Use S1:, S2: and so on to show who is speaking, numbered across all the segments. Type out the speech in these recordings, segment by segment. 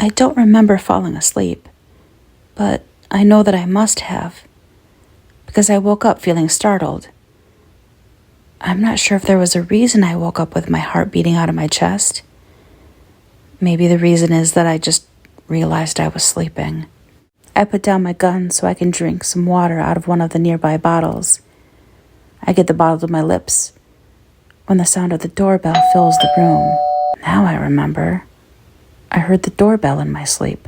S1: I don't remember falling asleep, but I know that I must have, because I woke up feeling startled. I'm not sure if there was a reason I woke up with my heart beating out of my chest. Maybe the reason is that I just realized I was sleeping. I put down my gun so I can drink some water out of one of the nearby bottles. I get the bottle to my lips when the sound of the doorbell fills the room. Now I remember. I heard the doorbell in my sleep.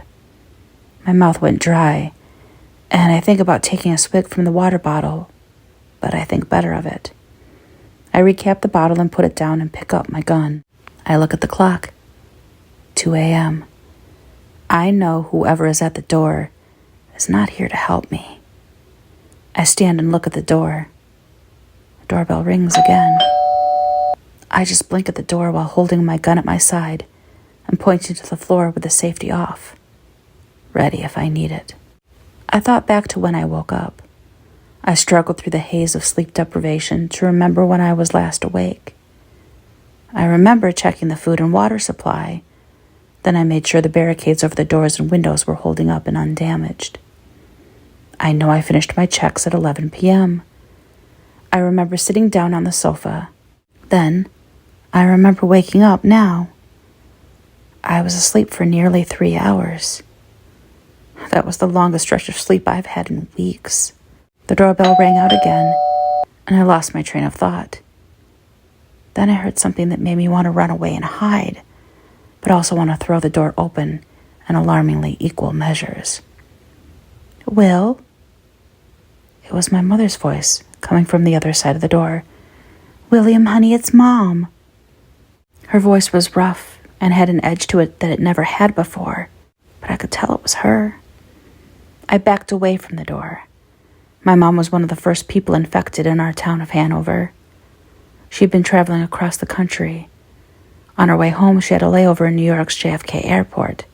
S1: My mouth went dry, and I think about taking a swig from the water bottle, but I think better of it. I recap the bottle and put it down and pick up my gun. I look at the clock. 2 a.m. I know whoever is at the door is not here to help me. I stand and look at the door. The doorbell rings again. I just blink at the door while holding my gun at my side and pointing to the floor with the safety off, ready if I need it. I thought back to when I woke up. I struggled through the haze of sleep deprivation to remember when I was last awake. I remember checking the food and water supply. Then I made sure the barricades over the doors and windows were holding up and undamaged. I know I finished my checks at 11 p.m. I remember sitting down on the sofa. Then, I remember waking up now. I was asleep for nearly 3 hours. That was the longest stretch of sleep I've had in weeks. The doorbell rang out again, and I lost my train of thought. Then I heard something that made me want to run away and hide, but also want to throw the door open in alarmingly equal measures. Will? It was my mother's voice coming from the other side of the door. William, honey, it's Mom. Her voice was rough and had an edge to it that it never had before, but I could tell it was her. I backed away from the door. My mom was one of the first people infected in our town of Hanover. She'd been traveling across the country. On her way home, she had a layover in New York's JFK airport.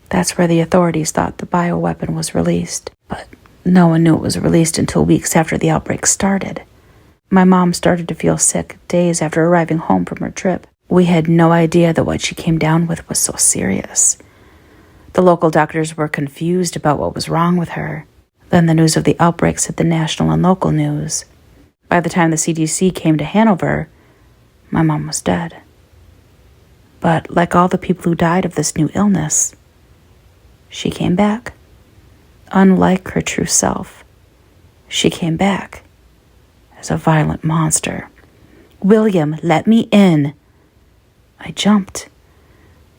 S1: That's where the authorities thought the bioweapon was released, but no one knew it was released until weeks after the outbreak started. My mom started to feel sick days after arriving home from her trip. We had no idea that what she came down with was so serious. The local doctors were confused about what was wrong with her. Then the news of the outbreaks hit the national and local news. By the time the CDC came to Hanover, my mom was dead. But like all the people who died of this new illness, she came back. Unlike her true self, she came back as a violent monster. William, let me in. I jumped.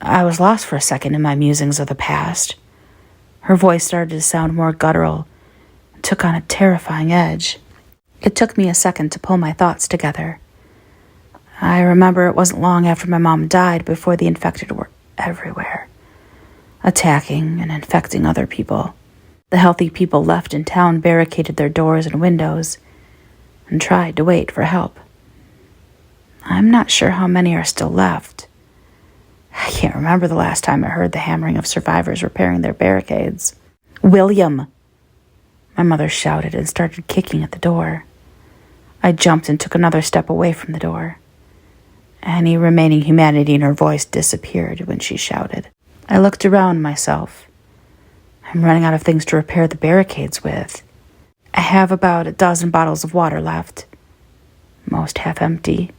S1: I was lost for a second in my musings of the past. Her voice started to sound more guttural and took on a terrifying edge. It took me a second to pull my thoughts together. I remember it wasn't long after my mom died before the infected were everywhere, attacking and infecting other people. The healthy people left in town barricaded their doors and windows and tried to wait for help. I'm not sure how many are still left. I can't remember the last time I heard the hammering of survivors repairing their barricades. William! My mother shouted and started kicking at the door. I jumped and took another step away from the door. Any remaining humanity in her voice disappeared when she shouted. I looked around myself. I'm running out of things to repair the barricades with. I have about a dozen bottles of water left, most half empty.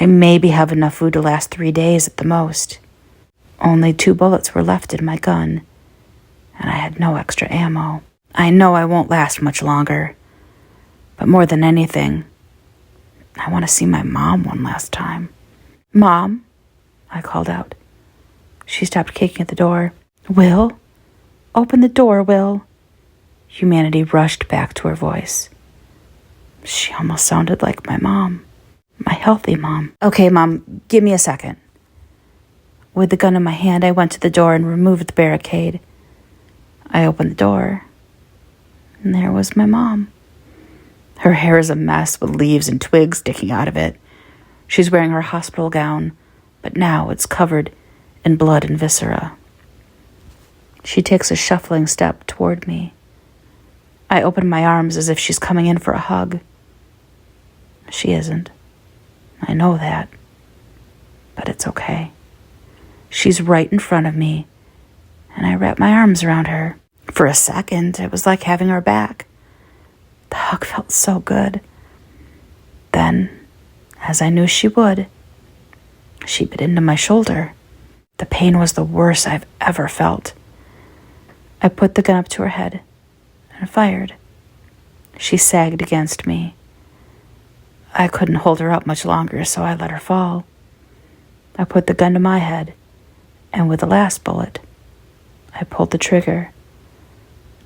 S1: I maybe have enough food to last 3 days at the most. Only 2 bullets were left in my gun, and I had no extra ammo. I know I won't last much longer, but more than anything, I want to see my mom one last time. Mom, I called out. She stopped kicking at the door. Will? Open the door, Will. Humanity rushed back to her voice. She almost sounded like my mom. My healthy mom. Okay, Mom, give me a second. With the gun in my hand, I went to the door and removed the barricade. I opened the door, and there was my mom. Her hair is a mess with leaves and twigs sticking out of it. She's wearing her hospital gown, but now it's covered in blood and viscera. She takes a shuffling step toward me. I open my arms as if she's coming in for a hug. She isn't. I know that. But it's okay. She's right in front of me, and I wrapped my arms around her. For a second, it was like having her back. The hug felt so good. Then, as I knew she would, she bit into my shoulder. The pain was the worst I've ever felt. I put the gun up to her head and fired. She sagged against me. I couldn't hold her up much longer, so I let her fall. I put the gun to my head, and with the last bullet, I pulled the trigger.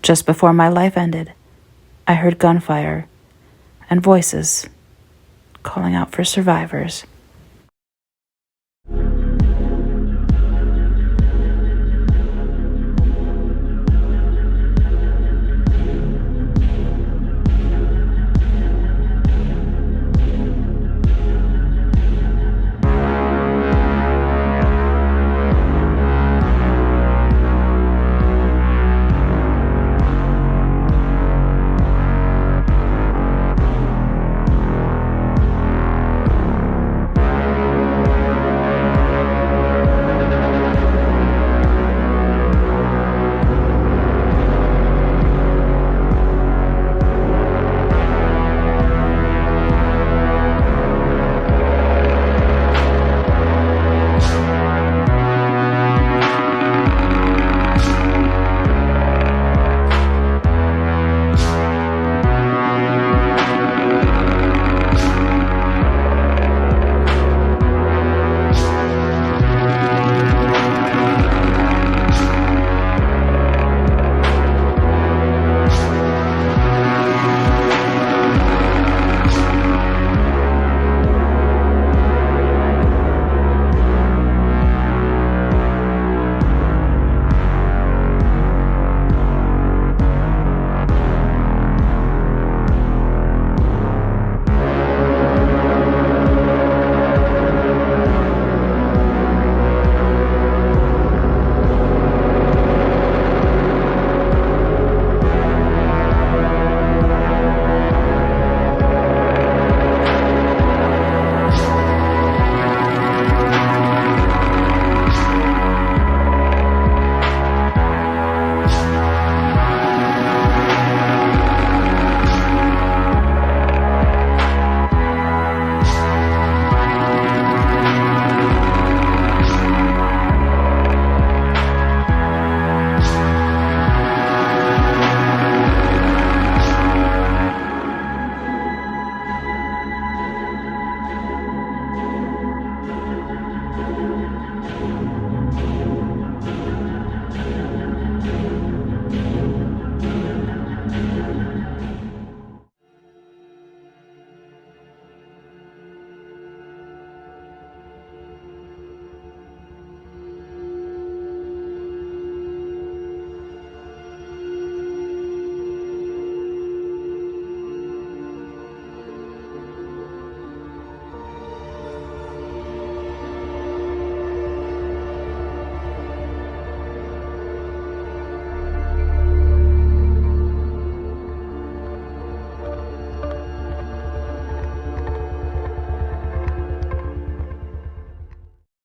S1: Just before my life ended, I heard gunfire and voices calling out for survivors.